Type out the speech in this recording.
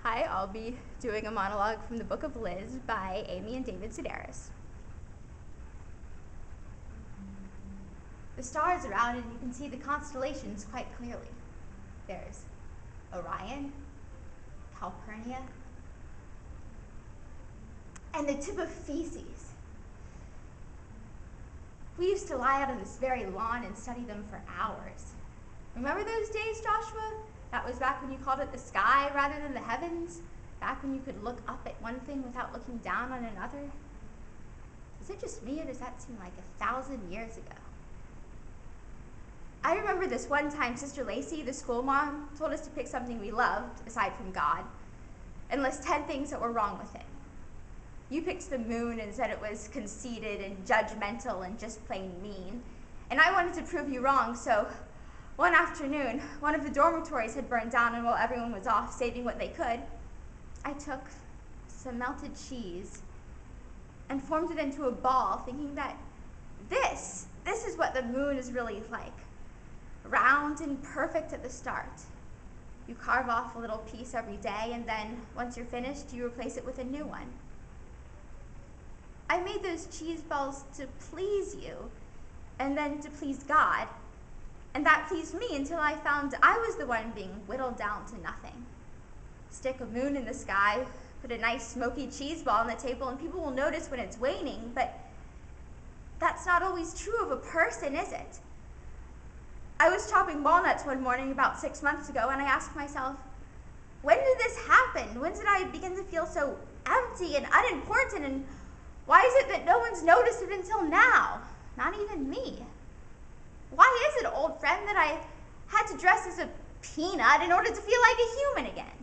Hi, I'll be doing a monologue from the Book of Liz by Amy and David Sedaris. The stars are out and you can see the constellations quite clearly. There's Orion, Calpurnia, and the tip of Theseus. We used to lie out on this very lawn and study them for hours. Remember those days, Joshua? That was back when you called it the sky rather than the heavens? Back when you could look up at one thing without looking down on another? Is it just me, or does that seem like 1,000 years ago? I remember this one time Sister Lacey, the school mom, told us to pick something we loved, aside from God, and list 10 things that were wrong with it. You picked the moon and said it was conceited and judgmental and just plain mean. And I wanted to prove you wrong, so one afternoon, one of the dormitories had burned down, and while everyone was off saving what they could, I took some melted cheese and formed it into a ball, thinking that this is what the moon is really like. Round and perfect at the start. You carve off a little piece every day, and then once you're finished, you replace it with a new one. I made those cheese balls to please you, and then to please God. And that pleased me until I found I was the one being whittled down to nothing. Stick a moon in the sky, put a nice smoky cheese ball on the table, and people will notice when it's waning, but that's not always true of a person, is it? I was chopping walnuts one morning about 6 months ago, and I asked myself, when did this happen? When did I begin to feel so empty and unimportant, and why is it that no one's noticed it until now? Not even me. Why is it, old friend, that I had to dress as a peanut in order to feel like a human again?